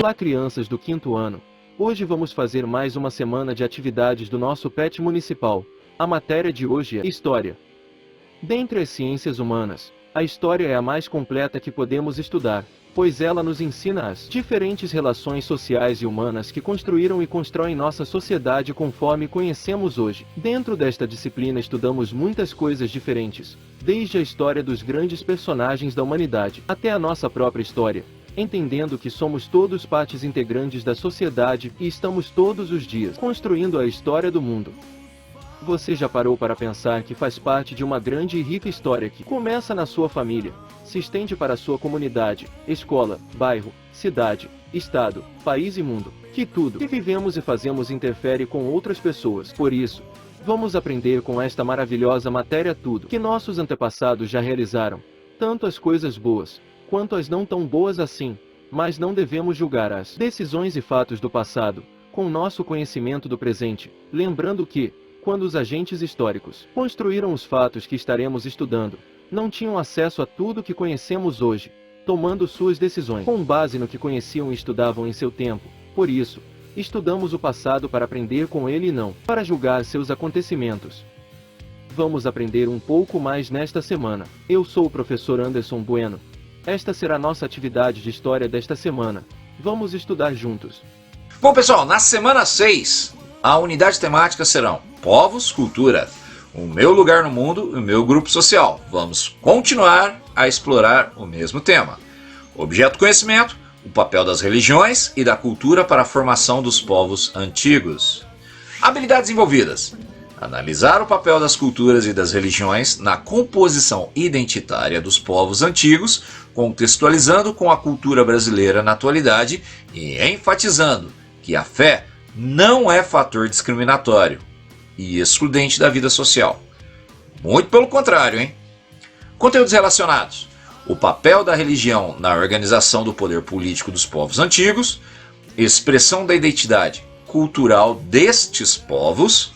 Olá, crianças do 5º ano. Hoje vamos fazer mais uma semana de atividades do nosso PET municipal. A matéria de hoje é História. Dentre as ciências humanas, a história é a mais completa que podemos estudar, pois ela nos ensina as diferentes relações sociais e humanas que construíram e constroem nossa sociedade conforme conhecemos hoje. Dentro desta disciplina estudamos muitas coisas diferentes, desde a história dos grandes personagens da humanidade, até a nossa própria história, entendendo que somos todos partes integrantes da sociedade e estamos todos os dias construindo a história do mundo. Você já parou para pensar que faz parte de uma grande e rica história que começa na sua família, se estende para a sua comunidade, escola, bairro, cidade, estado, país e mundo, que tudo que vivemos e fazemos interfere com outras pessoas. Por isso, vamos aprender com esta maravilhosa matéria tudo que nossos antepassados já realizaram, tanto as coisas boas, quanto as não tão boas assim, mas não devemos julgar as decisões e fatos do passado, com nosso conhecimento do presente, lembrando que, quando os agentes históricos construíram os fatos que estaremos estudando, não tinham acesso a tudo que conhecemos hoje, tomando suas decisões com base no que conheciam e estudavam em seu tempo. Por isso, estudamos o passado para aprender com ele e não para julgar seus acontecimentos. Vamos aprender um pouco mais nesta semana. Eu sou o professor Anderson Bueno. Esta será nossa atividade de história desta semana. Vamos estudar juntos. Bom, pessoal, na semana 6, a unidade temática serão Povos, Cultura, o meu lugar no mundo e o meu grupo social. Vamos continuar a explorar o mesmo tema. Objeto conhecimento, o papel das religiões e da cultura para a formação dos povos antigos. Habilidades envolvidas. Analisar o papel das culturas e das religiões na composição identitária dos povos antigos, contextualizando com a cultura brasileira na atualidade e enfatizando que a fé não é fator discriminatório e excludente da vida social. Muito pelo contrário, hein? Conteúdos relacionados. O papel da religião na organização do poder político dos povos antigos, expressão da identidade cultural destes povos,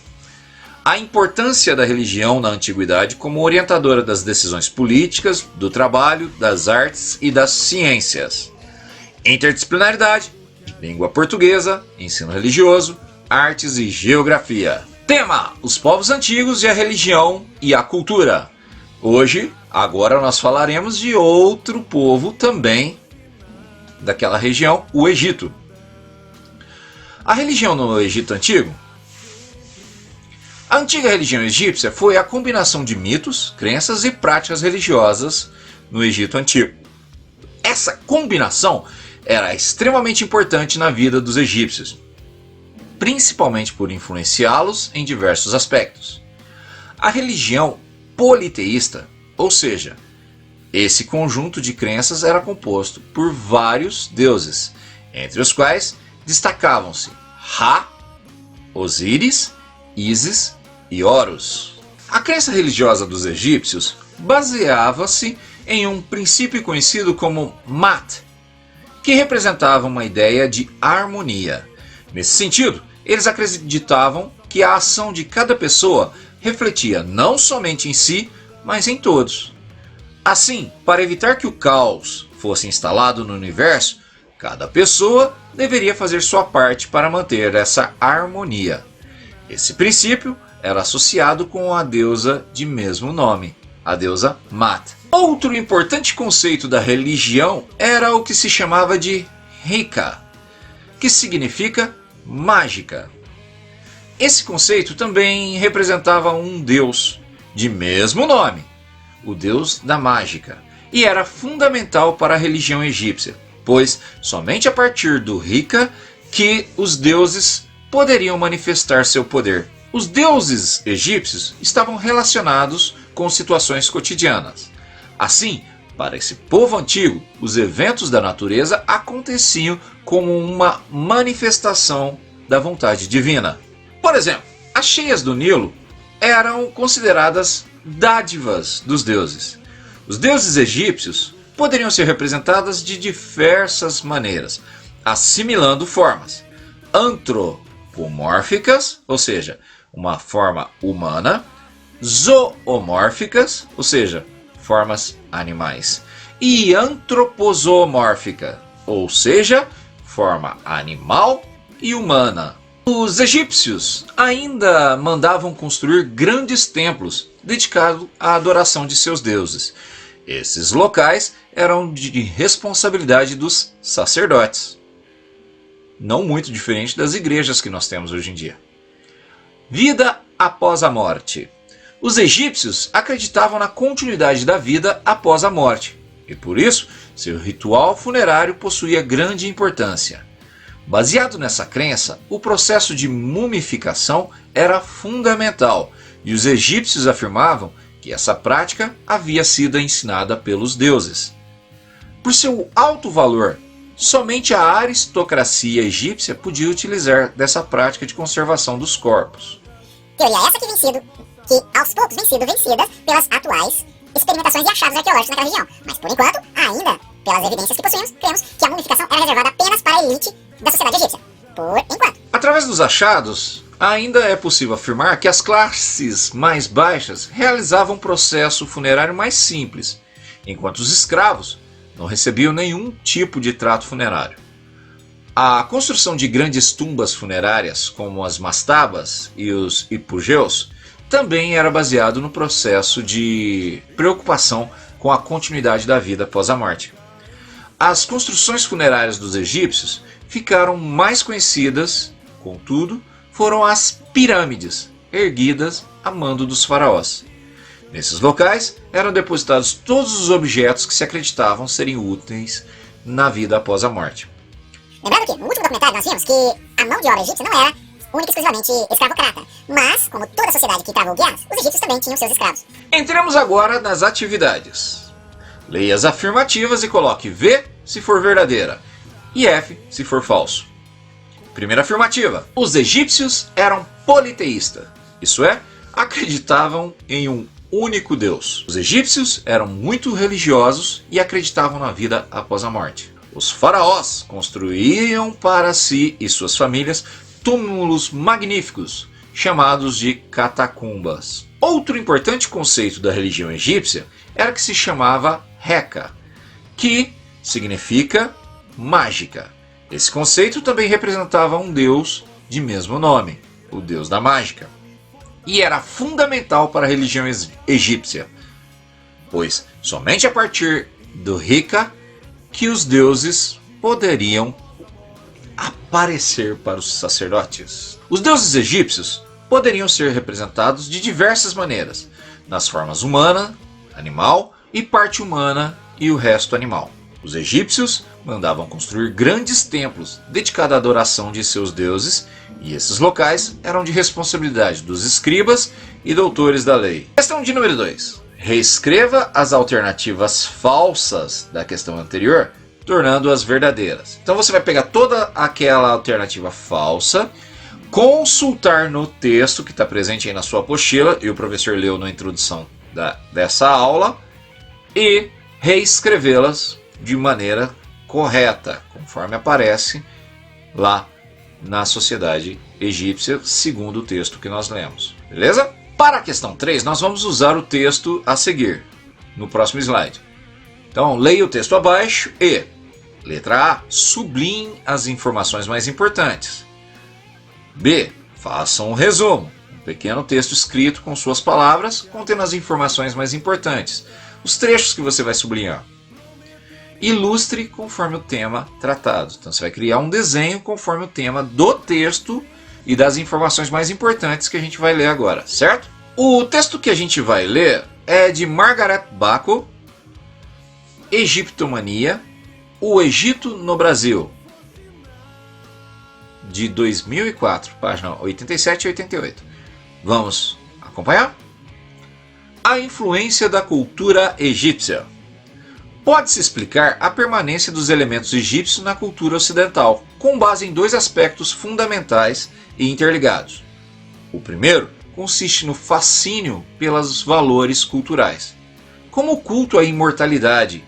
a importância da religião na antiguidade como orientadora das decisões políticas, do trabalho, das artes e das ciências. Interdisciplinaridade, língua portuguesa, ensino religioso, artes e geografia. Tema: os povos antigos e a religião e a cultura. Hoje, agora nós falaremos de outro povo também daquela região, o Egito. A religião no Egito Antigo. A antiga religião egípcia foi a combinação de mitos, crenças e práticas religiosas no Egito Antigo. Essa combinação era extremamente importante na vida dos egípcios, principalmente por influenciá-los em diversos aspectos. A religião politeísta, ou seja, esse conjunto de crenças era composto por vários deuses, entre os quais destacavam-se Ra, Osíris, Ísis e Horus. A crença religiosa dos egípcios baseava-se em um princípio conhecido como Mat, que representava uma ideia de harmonia. Nesse sentido, eles acreditavam que a ação de cada pessoa refletia não somente em si, mas em todos. Assim, para evitar que o caos fosse instalado no universo, cada pessoa deveria fazer sua parte para manter essa harmonia. Esse princípio era associado com a deusa de mesmo nome, a deusa Mat. Outro importante conceito da religião era o que se chamava de Rika, que significa mágica. Esse conceito também representava um deus de mesmo nome, o deus da mágica, e era fundamental para a religião egípcia, pois somente a partir do Rika que os deuses poderiam manifestar seu poder. Os deuses egípcios estavam relacionados com situações cotidianas. Assim, para esse povo antigo, os eventos da natureza aconteciam como uma manifestação da vontade divina. Por exemplo, as cheias do Nilo eram consideradas dádivas dos deuses. Os deuses egípcios poderiam ser representados de diversas maneiras, assimilando formas antropomórficas, ou seja, uma forma humana, zoomórficas, ou seja, formas animais, e antropozoomórfica, ou seja, forma animal e humana. Os egípcios ainda mandavam construir grandes templos dedicados à adoração de seus deuses. Esses locais eram de responsabilidade dos sacerdotes, não muito diferente das igrejas que nós temos hoje em dia. Vida após a morte. Os egípcios acreditavam na continuidade da vida após a morte, e por isso seu ritual funerário possuía grande importância. Baseado nessa crença, o processo de mumificação era fundamental, e os egípcios afirmavam que essa prática havia sido ensinada pelos deuses. Por seu alto valor, somente a aristocracia egípcia podia utilizar dessa prática de conservação dos corpos. Teoria essa que aos poucos vem sido vencida pelas atuais experimentações e achados arqueológicos naquela região. Mas por enquanto, ainda pelas evidências que possuímos, cremos que a mumificação era reservada apenas para a elite da sociedade egípcia. Por enquanto. Através dos achados, ainda é possível afirmar que as classes mais baixas realizavam um processo funerário mais simples, enquanto os escravos não recebiam nenhum tipo de trato funerário. A construção de grandes tumbas funerárias, como as mastabas e os hipogeus, também era baseado no processo de preocupação com a continuidade da vida após a morte. As construções funerárias dos egípcios ficaram mais conhecidas, contudo, foram as pirâmides, erguidas a mando dos faraós. Nesses locais eram depositados todos os objetos que se acreditavam serem úteis na vida após a morte. Lembrando que no último documentário nós vimos que a mão de obra egípcia não era única e exclusivamente escravocrata, mas, como toda a sociedade que travou guerras, os egípcios também tinham seus escravos. Entremos agora nas atividades. Leia as afirmativas e coloque V se for verdadeira e F se for falso. Primeira afirmativa. Os egípcios eram politeístas, isso é, acreditavam em um único Deus. Os egípcios eram muito religiosos e acreditavam na vida após a morte. Os faraós construíam para si e suas famílias túmulos magníficos, chamados de catacumbas. Outro importante conceito da religião egípcia era que se chamava Heka, que significa mágica. Esse conceito também representava um deus de mesmo nome, o deus da mágica, e era fundamental para a religião egípcia, pois somente a partir do Heka que os deuses poderiam aparecer para os sacerdotes. Os deuses egípcios poderiam ser representados de diversas maneiras, nas formas humana, animal e parte humana e o resto animal. Os egípcios mandavam construir grandes templos dedicados à adoração de seus deuses, e esses locais eram de responsabilidade dos escribas e doutores da lei. Questão de número 2. Reescreva as alternativas falsas da questão anterior, tornando-as verdadeiras. Então você vai pegar toda aquela alternativa falsa, consultar no texto que está presente aí na sua apostila, e o professor leu na introdução dessa aula, e reescrevê-las de maneira correta, conforme aparece lá na sociedade egípcia, segundo o texto que nós lemos. Beleza? Para a questão 3, nós vamos usar o texto a seguir, no próximo slide. Então, leia o texto abaixo e, letra A, sublinhe as informações mais importantes. B, faça um resumo, um pequeno texto escrito com suas palavras, contendo as informações mais importantes, os trechos que você vai sublinhar. Ilustre conforme o tema tratado. Então você vai criar um desenho conforme o tema do texto e das informações mais importantes que a gente vai ler agora, certo? O texto que a gente vai ler é de Margaret Bacco, Egiptomania, O Egito no Brasil, de 2004, página 87 e 88. Vamos acompanhar? A influência da cultura egípcia. Pode-se explicar a permanência dos elementos egípcios na cultura ocidental, com base em dois aspectos fundamentais e interligados. O primeiro consiste no fascínio pelos valores culturais, como o culto à imortalidade,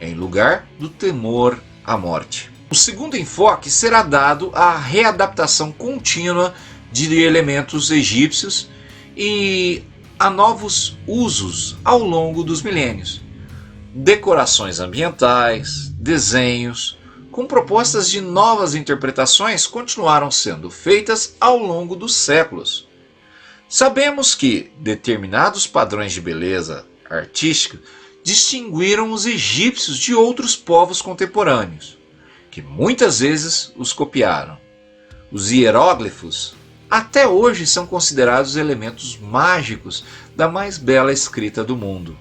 em lugar do temor à morte. O segundo enfoque será dado à readaptação contínua de elementos egípcios e a novos usos ao longo dos milênios. Decorações ambientais, desenhos, com propostas de novas interpretações continuaram sendo feitas ao longo dos séculos. Sabemos que determinados padrões de beleza artística distinguiram os egípcios de outros povos contemporâneos, que muitas vezes os copiaram. Os hieróglifos até hoje são considerados elementos mágicos da mais bela escrita do mundo.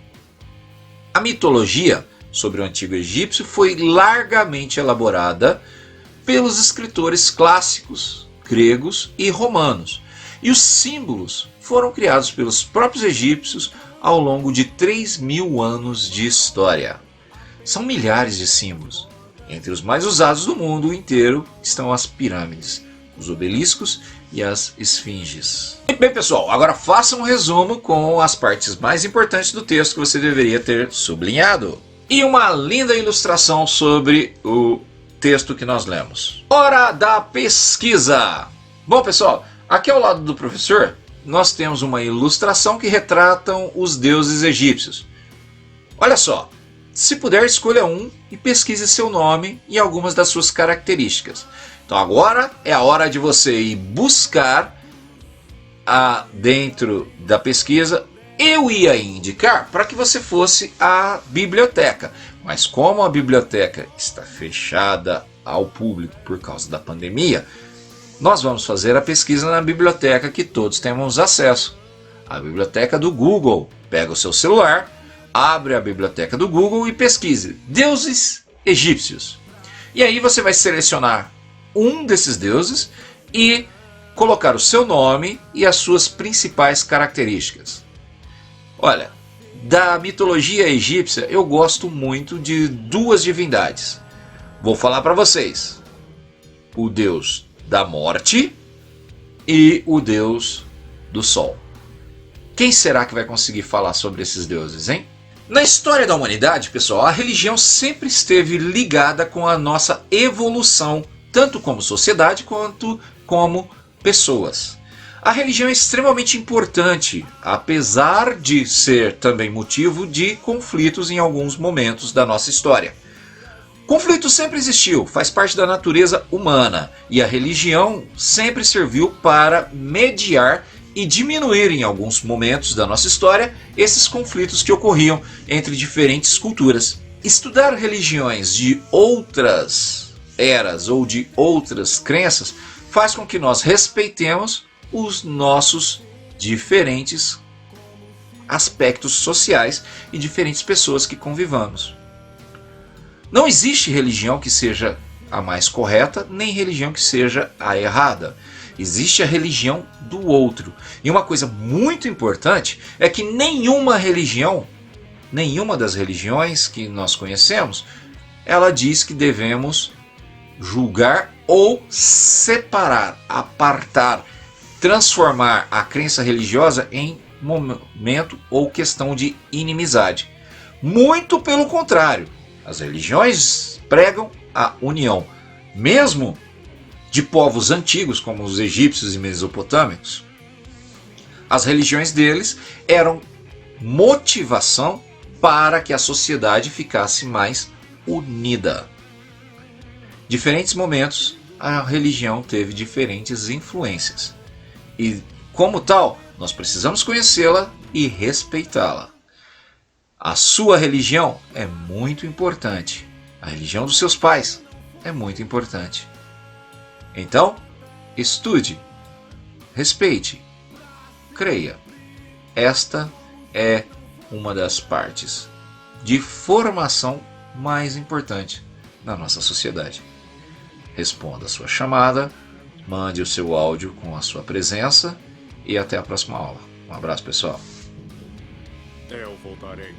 A mitologia sobre o antigo egípcio foi largamente elaborada pelos escritores clássicos, gregos e romanos, e os símbolos foram criados pelos próprios egípcios ao longo de 3.000 anos de história. São milhares de símbolos. Entre os mais usados do mundo inteiro estão as pirâmides, os obeliscos e as esfinges. Muito bem, pessoal, agora faça um resumo com as partes mais importantes do texto que você deveria ter sublinhado. E uma linda ilustração sobre o texto que nós lemos. Hora da pesquisa! Bom, pessoal, aqui ao lado do professor, nós temos uma ilustração que retratam os deuses egípcios. Olha só, se puder, escolha um e pesquise seu nome e algumas das suas características. Então agora é a hora de você ir buscar dentro da pesquisa. Eu ia indicar para que você fosse à biblioteca, mas como a biblioteca está fechada ao público por causa da pandemia, nós vamos fazer a pesquisa na biblioteca que todos temos acesso. A biblioteca do Google. Pega o seu celular, abre a biblioteca do Google e pesquise deuses egípcios. E aí você vai selecionar um desses deuses e colocar o seu nome e as suas principais características. Olha, da mitologia egípcia eu gosto muito de duas divindades. Vou falar para vocês. O deus da morte e o deus do sol. Quem será que vai conseguir falar sobre esses deuses, hein? Na história da humanidade, pessoal, a religião sempre esteve ligada com a nossa evolução, tanto como sociedade quanto como pessoas. A religião é extremamente importante, apesar de ser também motivo de conflitos em alguns momentos da nossa história. Conflito sempre existiu, faz parte da natureza humana, e a religião sempre serviu para mediar e diminuir em alguns momentos da nossa história esses conflitos que ocorriam entre diferentes culturas. Estudar religiões de outras eras ou de outras crenças faz com que nós respeitemos os nossos diferentes aspectos sociais e diferentes pessoas que convivamos. Não existe religião que seja a mais correta, nem religião que seja a errada. Existe a religião do outro. E uma coisa muito importante é que nenhuma das religiões que nós conhecemos, ela diz que devemos julgar ou separar, apartar, transformar a crença religiosa em momento ou questão de inimizade. Muito pelo contrário. As religiões pregam a união, mesmo de povos antigos como os egípcios e mesopotâmicos. As religiões deles eram motivação para que a sociedade ficasse mais unida. Diferentes momentos, a religião teve diferentes influências. E, como tal, nós precisamos conhecê-la e respeitá-la. A sua religião é muito importante. A religião dos seus pais é muito importante. Então, estude, respeite, creia. Esta é uma das partes de formação mais importante na nossa sociedade. Responda a sua chamada, mande o seu áudio com a sua presença e até a próxima aula. Um abraço, pessoal. Eu voltarei.